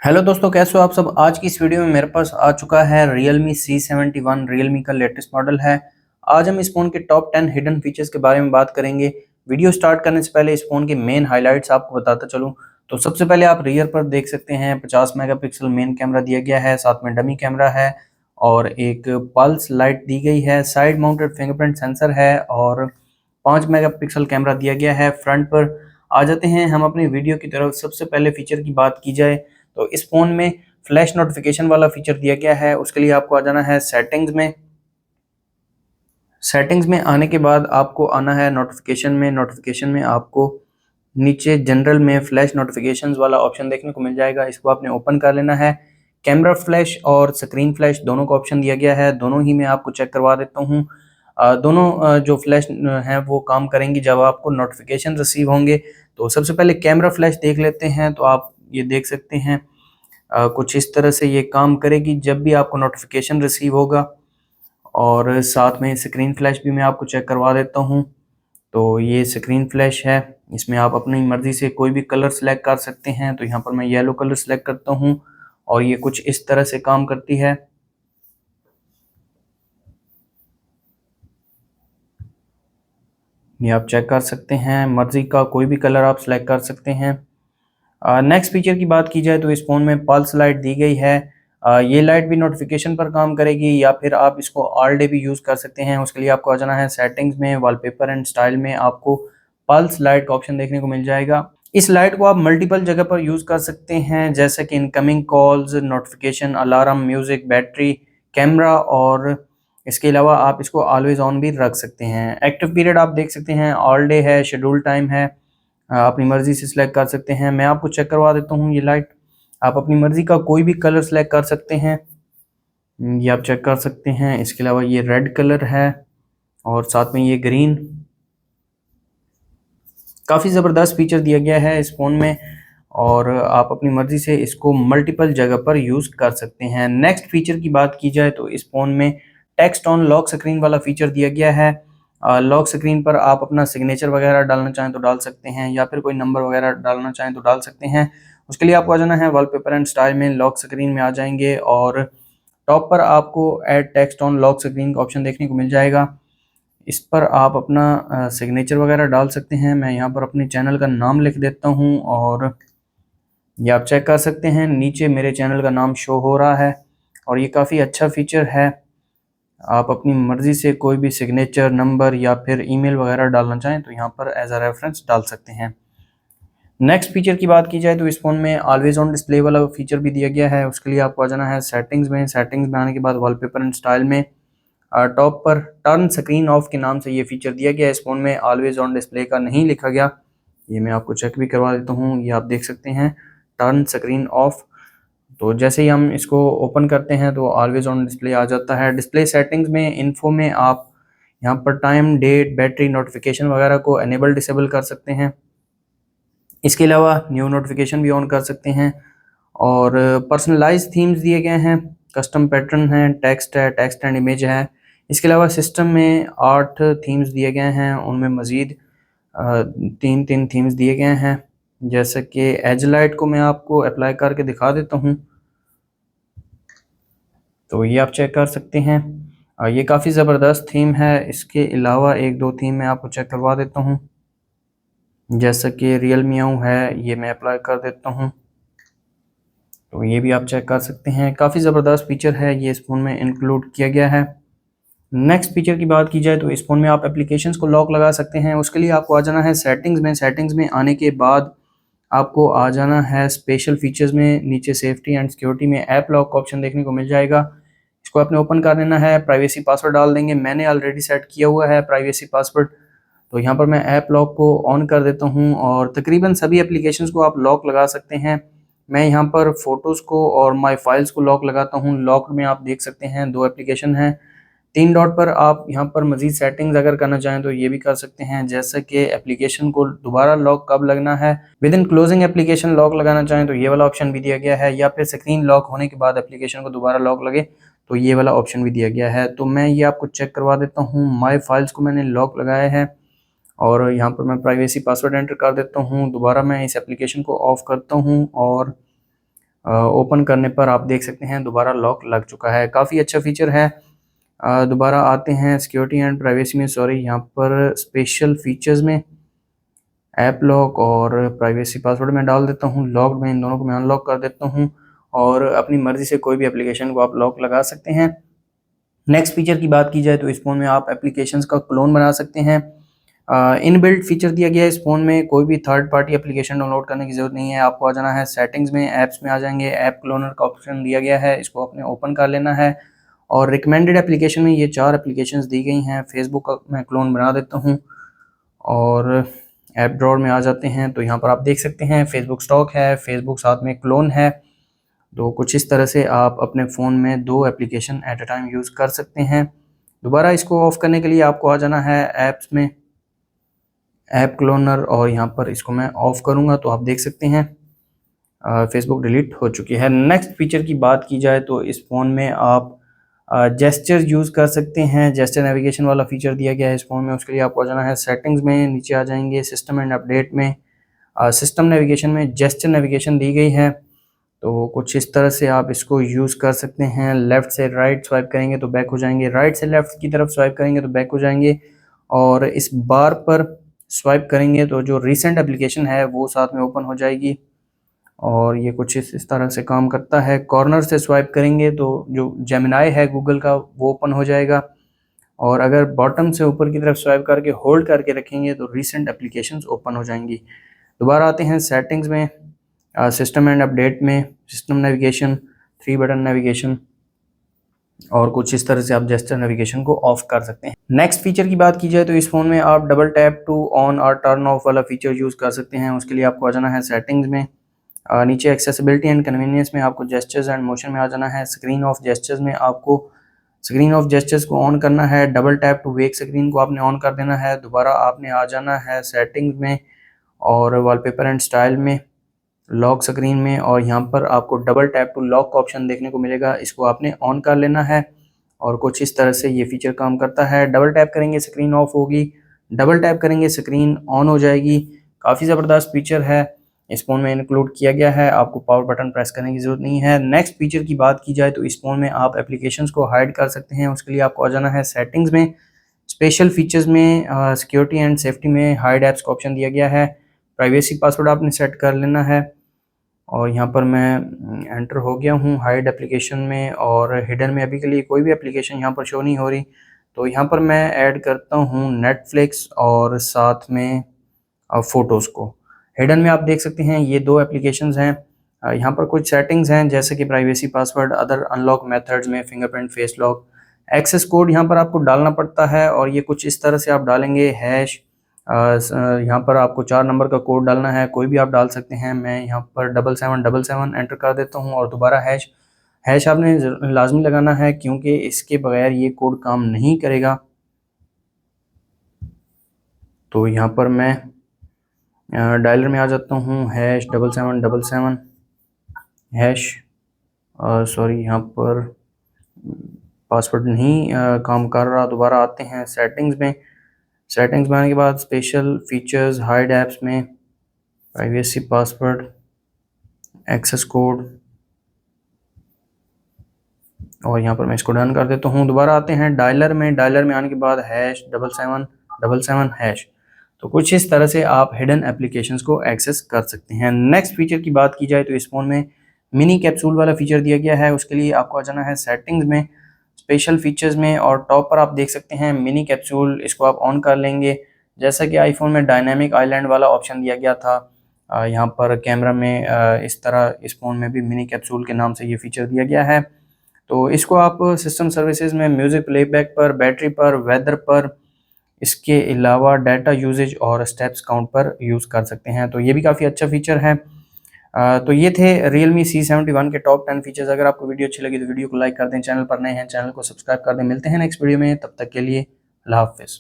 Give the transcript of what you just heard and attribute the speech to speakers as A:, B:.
A: Hello दोस्तों, कैसे हो आप सब। आज की इस वीडियो में मेरे पास आ चुका है Realme C71। Realme का लेटेस्ट मॉडल है। आज हम इस फ़ोन के टॉप 10 हिडन फीचर्स के बारे में बात करेंगे। वीडियो स्टार्ट करने से पहले इस फ़ोन के मेन हाइलाइट्स आपको बताता चलूं तो सबसे पहले आप रियर पर देख सकते हैं 50 मेगापिक्सल मेन कैमरा दिया गया है, साथ में डमी कैमरा है और एक पल्स लाइट दी गई है। साइड माउंटेड फिंगरप्रिंट सेंसर है और 5 मेगापिक्सल कैमरा दिया गया है फ्रंट पर। आ जाते हैं हम अपनी वीडियो की तरफ। सबसे पहले फीचर की बात की जाए तो इस फ़ोन में फ्लैश नोटिफिकेशन वाला फीचर दिया गया है। उसके लिए आपको आ जाना है सेटिंग्स में। सेटिंग्स में आने के बाद आपको आना है नोटिफिकेशन में। नोटिफिकेशन में आपको नीचे जनरल में फ्लैश नोटिफिकेशंस वाला ऑप्शन देखने को मिल जाएगा। इसको आपने ओपन कर लेना है। कैमरा फ्लैश और स्क्रीन फ्लैश दोनों का ऑप्शन दिया गया है। दोनों ही मैं आपको चेक करवा देता हूँ। दोनों जो फ्लैश हैं वो काम करेंगी जब आपको नोटिफिकेशन रिसीव होंगे। तो सबसे पहले कैमरा फ्लैश देख लेते हैं। तो आप ये देख सकते हैं कुछ इस तरह से ये काम करेगी जब भी आपको नोटिफिकेशन रिसीव होगा। और साथ में स्क्रीन फ्लैश भी मैं आपको चेक करवा देता हूँ। तो ये स्क्रीन फ्लैश है। इसमें आप अपनी मर्ज़ी से कोई भी कलर सेलेक्ट कर सकते हैं। तो यहाँ पर मैं येलो कलर सेलेक्ट करता हूँ और ये कुछ इस तरह से काम करती है। ये आप चेक कर सकते हैं, मर्ज़ी का कोई भी कलर आप सेलेक्ट कर सकते हैं। नेक्स्ट फीचर की बात की जाए तो इस फ़ोन में पल्स लाइट दी गई है। ये लाइट भी नोटिफिकेशन पर काम करेगी या फिर आप इसको ऑल डे भी यूज़ कर सकते हैं। उसके लिए आपको आ जाना है सेटिंग्स में। वॉलपेपर एंड स्टाइल में आपको पल्स लाइट का ऑप्शन देखने को मिल जाएगा। इस लाइट को आप मल्टीपल जगह पर यूज़ कर सकते हैं, जैसे कि incoming calls, notification, alarm, music, battery, camera और इसके अलावा आप इसको ऑलवेज ऑन भी रख सकते हैं। एक्टिव पीरियड आप देख सकते हैं, ऑल डे है, शेड्यूल टाइम है। अपनी मर्ज़ी से सिलेक्ट कर सकते हैं। मैं आपको चेक करवा देता हूँ ये लाइट। आप अपनी मर्ज़ी का कोई भी कलर सेलेक्ट कर सकते हैं। ये आप चेक कर सकते हैं। इसके अलावा ये रेड कलर है और साथ में ये ग्रीन। काफ़ी ज़बरदस्त फीचर दिया गया है इस फ़ोन में और आप अपनी मर्ज़ी से इसको मल्टीपल जगह पर यूज़ कर सकते हैं। नेक्स्ट फीचर की बात की जाए तो इस फ़ोन में टेक्स्ट ऑन लॉक स्क्रीन वाला फीचर दिया गया है। लॉक स्क्रीन पर आप अपना सिग्नेचर वगैरह डालना चाहें तो डाल सकते हैं या फिर कोई नंबर वगैरह डालना चाहें तो डाल सकते हैं। उसके लिए आपको आ जाना है वॉलपेपर एंड स्टाइल में। लॉक स्क्रीन में आ जाएंगे और टॉप पर आपको add text on lock screen का ऑप्शन देखने को मिल जाएगा। इस पर आप अपना सिग्नेचर वगैरह डाल सकते हैं। मैं यहाँ पर अपने चैनल का नाम लिख देता हूँ और ये आप चेक कर सकते हैं, नीचे मेरे चैनल का नाम शो हो रहा है और ये काफ़ी अच्छा फीचर है। आप अपनी मर्ज़ी से कोई भी सिग्नेचर, नंबर या फिर ईमेल वगैरह डालना चाहें तो यहाँ पर एज अ रेफरेंस डाल सकते हैं। नेक्स्ट फीचर की बात की जाए तो इस फ़ोन में ऑलवेज ऑन डिस्प्ले वाला फीचर भी दिया गया है। उसके लिए आपको आ जाना है सेटिंग्स में। सेटिंग्स में आने के बाद वॉलपेपर एंड स्टाइल में टॉप पर टर्न स्क्रीन ऑफ के नाम से ये फीचर दिया गया है। इस फ़ोन में ऑलवेज ऑन डिस्प्ले का नहीं लिखा गया। ये मैं आपको चेक भी करवा देता हूँ। ये आप देख सकते हैं टर्न स्क्रीन ऑफ। तो जैसे ही हम इसको ओपन करते हैं तो ऑलवेज ऑन डिस्प्ले आ जाता है। डिस्प्ले सेटिंग्स में इन्फो में आप यहाँ पर टाइम, डेट, बैटरी, नोटिफिकेशन वगैरह को एनेबल डिसेबल कर सकते हैं। इसके अलावा न्यू नोटिफिकेशन भी ऑन कर सकते हैं और पर्सनलाइज थीम्स दिए गए हैं, कस्टम पैटर्न है, टेक्स्ट एंड इमेज है। इसके अलावा सिस्टम में 8 थीम्स दिए गए हैं, उनमें मज़ीद 3 थीम्स दिए गए हैं। जैसे कि एज लाइट को मैं आपको अप्लाई करके दिखा देता हूँ। तो ये आप चेक कर सकते हैं। ये काफ़ी ज़बरदस्त थीम है। इसके अलावा एक दो थीम मैं आपको चेक करवा देता हूँ। जैसा कि रियल मियाऊ है, ये मैं अप्लाई कर देता हूँ। तो ये भी आप चेक कर सकते हैं। काफ़ी ज़बरदस्त फीचर है, ये इस फ़ोन में इंक्लूड किया गया है। नेक्स्ट फीचर की बात की जाए तो इस फ़ोन में आप एप्लीकेशंस को लॉक लगा सकते हैं। उसके लिए आपको आ जाना है सेटिंग्स में। सेटिंग्स में आने के बाद आपको आ जाना है स्पेशल फीचर्स में। नीचे सेफ्टी एंड सिक्योरिटी में ऐप लॉक का ऑप्शन देखने को मिल जाएगा। इसको आपने ओपन कर लेना है। प्राइवेसी पासवर्ड डाल देंगे। मैंने ऑलरेडी सेट किया हुआ है प्राइवेसी पासवर्ड। तो यहाँ पर मैं ऐप लॉक को ऑन कर देता हूँ और तकरीबन सभी एप्लीकेशंस को आप लॉक लगा सकते हैं। मैं यहाँ पर फ़ोटोज़ को और माई फाइल्स को लॉक लगाता हूँ। लॉक में आप देख सकते हैं 2 एप्लीकेशन हैं। 3 डॉट पर आप यहाँ पर मज़ीद सेटिंग्स अगर करना चाहें तो ये भी कर सकते हैं, जैसे कि एप्लीकेशन को दोबारा लॉक कब लगना है, with in closing application lock लगाना चाहें तो ये वाला ऑप्शन भी दिया गया है, या फिर स्क्रीन लॉक होने के बाद एप्लीकेशन को दोबारा लॉक लगे तो ये वाला ऑप्शन भी दिया गया है। तो मैं ये आपको चेक करवा देता हूँ। माई फाइल्स को मैंने लॉक लगाया है और यहाँ पर मैं प्राइवेसी पासवर्ड एंटर कर देता हूँ। दोबारा मैं इस एप्लीकेशन को ऑफ़ करता हूँ और ओपन करने पर आप देख सकते हैं दोबारा लॉक लग चुका है। काफ़ी अच्छा फीचर है। दोबारा आते हैं सिक्योरिटी एंड प्राइवेसी में, सॉरी यहाँ पर स्पेशल फीचर्स में ऐप लॉक और प्राइवेसी पासवर्ड मैं डाल देता हूँ। लॉक्ड में इन दोनों को मैं अनलॉक कर देता हूँ और अपनी मर्ज़ी से कोई भी एप्लीकेशन को आप लॉक लगा सकते हैं। नेक्स्ट फीचर की बात की जाए तो इस फ़ोन में आप एप्लीकेशंस का क्लोन बना सकते हैं। इनबिल्ट फीचर दिया गया है इस फ़ोन में, कोई भी थर्ड पार्टी एप्लीकेशन डाउनलोड करने की ज़रूरत नहीं है। आपको आ जाना है सेटिंग्स में, ऐप्स में आ जाएंगे, ऐप क्लोनर का ऑप्शन दिया गया है, इसको आपने ओपन कर लेना है और रिकमेंडेड एप्लीकेशन में ये 4 एप्लीकेशंस दी गई हैं। फेसबुक का मैं क्लोन बना देता हूँ और ऐप ड्रॉअर में आ जाते हैं तो यहाँ पर आप देख सकते हैं फेसबुक स्टॉक है, फेसबुक साथ में क्लोन है। तो कुछ इस तरह से आप अपने फ़ोन में 2 application at a time use कर सकते हैं। दोबारा इसको ऑफ़ करने के लिए आपको आ जाना है ऐप्स में, ऐप क्लोनर, और यहाँ पर इसको मैं ऑफ़ करूँगा तो आप देख सकते हैं फेसबुक डिलीट हो चुकी है। नेक्स्ट फीचर की बात की जाए तो इस फ़ोन में आप जेस्चर यूज़ कर सकते हैं। जेस्चर नेविगेशन वाला फीचर दिया गया है इस फ़ोन में, उसके लिए आपको आ जाना है सेटिंग्स में, नीचे आ जाएंगे सिस्टम एंड अपडेट में। सिस्टम नेविगेशन में जेस्चर नेविगेशन दी गई है तो कुछ इस तरह से आप इसको यूज़ कर सकते हैं। लेफ़्ट से राइट स्वाइप करेंगे तो बैक हो जाएंगे, राइट से लेफ़्ट की तरफ स्वाइप करेंगे तो बैक हो जाएंगे और इस बार पर स्वाइप करेंगे तो जो रिसेंट एप्लीकेशन है वो साथ में ओपन हो जाएगी और ये कुछ इस तरह से काम करता है। कॉर्नर से स्वाइप करेंगे तो जो जेमिनाई है गूगल का वो ओपन हो जाएगा और अगर बॉटम से ऊपर की तरफ स्वाइप करके होल्ड करके रखेंगे तो रिसेंट एप्लीकेशंस ओपन हो जाएंगी। दोबारा आते हैं सेटिंग्स में, सिस्टम एंड अपडेट में, सिस्टम नेविगेशन, 3 बटन नेविगेशन और कुछ इस तरह से आप जेस्चर नेविगेशन को ऑफ कर सकते हैं। नेक्स्ट फीचर की बात की जाए तो इस फ़ोन में आप डबल टैप टू ऑन और टर्न ऑफ वाला फीचर यूज़ कर सकते हैं। उसके लिए आपको आ जाना है सेटिंग्स में, नीचे एक्सेसिबिलिटी एंड कन्वीनियंस में आपको जेस्चर्स एंड मोशन में आ जाना है। स्क्रीन ऑफ जेस्चर्स में आपको स्क्रीन ऑफ जेस्चर्स को ऑन करना है, double tap to wake screen को आपने ऑन कर देना है। दोबारा आपने आ जाना है सेटिंग्स में और वॉलपेपर एंड स्टाइल में, लॉक स्क्रीन में, और यहाँ पर आपको डबल टैप टू लॉक का ऑप्शन देखने को मिलेगा, इसको आपने ऑन कर लेना है और कुछ इस तरह से ये फीचर काम करता है। डबल टैप करेंगे स्क्रीन ऑफ होगी, डबल टैप करेंगे स्क्रीन ऑन हो जाएगी। काफ़ी ज़बरदस्त फीचर है, इस फ़ोन में इंक्लूड किया गया है, आपको पावर बटन प्रेस करने की ज़रूरत नहीं है। नेक्स्ट फीचर की बात की जाए तो इस फ़ोन में आप एप्लीकेशंस को हाइड कर सकते हैं। उसके लिए आपको आ जाना है सेटिंग्स में, स्पेशल फीचर्स में, सिक्योरिटी एंड सेफ्टी में हाइड ऐप्स का ऑप्शन दिया गया है। प्राइवेसी पासवर्ड आपने सेट कर लेना है और यहाँ पर मैं एंटर हो गया हूँ हाइड एप्लीकेशन में और हिडन में अभी के लिए कोई भी एप्लीकेशन यहाँ पर शो नहीं हो रही। तो यहाँ पर मैं ऐड करता हूँ नेटफ्लिक्स और साथ में फ़ोटोज़ को। हिडन में आप देख सकते हैं ये 2 एप्लीकेशंस हैं। यहाँ पर कुछ सेटिंग्स हैं जैसे कि privacy password, other unlock methods में fingerprint, face lock, access code यहाँ पर आपको डालना पड़ता है और ये कुछ इस तरह से आप डालेंगे हैश। यहाँ पर आपको 4 नंबर का कोड डालना है, कोई भी आप डाल सकते हैं। मैं यहाँ पर 7777 एंटर कर देता हूँ और दोबारा हैश। हैश आपने लाजमी लगाना है क्योंकि इसके बगैर ये कोड काम नहीं करेगा। तो यहाँ पर मैं डायलर में आ जाता हूँ, हैश 7777 हैश, सॉरी यहाँ पर पासवर्ड नहीं काम कर रहा। दोबारा आते हैं सेटिंग्स में, सेटिंग्स में आने के बाद स्पेशल फीचर्स, हाइड ऐप्स में, प्राइवेसी पासवर्ड, एक्सेस कोड, और यहाँ पर मैं इसको डन कर देता हूँ। दोबारा आते हैं डायलर में, डायलर में आने के बाद हैश 7777 हैश। तो कुछ इस तरह से आप हिडन एप्लीकेशंस को एक्सेस कर सकते हैं। नेक्स्ट फीचर की बात की जाए तो इस फ़ोन में मिनी कैप्सूल वाला फीचर दिया गया है। उसके लिए आपको आ जाना है सेटिंग्स में, स्पेशल फीचर्स में, और टॉप पर आप देख सकते हैं मिनी कैप्सूल, इसको आप ऑन कर लेंगे। जैसा कि आईफोन में डायनामिक आइलैंड वाला ऑप्शन दिया गया था, यहाँ पर कैमरा में इस तरह इस फ़ोन में भी मिनी कैप्सूल के नाम से ये फीचर दिया गया है। तो इसको आप सिस्टम सर्विसेज में म्यूज़िक प्लेबैक पर, बैटरी पर, वेदर पर, इसके अलावा डाटा यूजेज और स्टेप्स काउंट पर यूज़ कर सकते हैं। तो ये भी काफ़ी अच्छा फीचर है। तो ये थे Realme C71 के टॉप 10 फीचर्स। अगर आपको वीडियो अच्छी लगी तो वीडियो को लाइक कर दें, चैनल पर नए हैं चैनल को सब्सक्राइब कर दें। मिलते हैं नेक्स्ट वीडियो में, तब तक के लिए अल्लाह हाफ़िज़।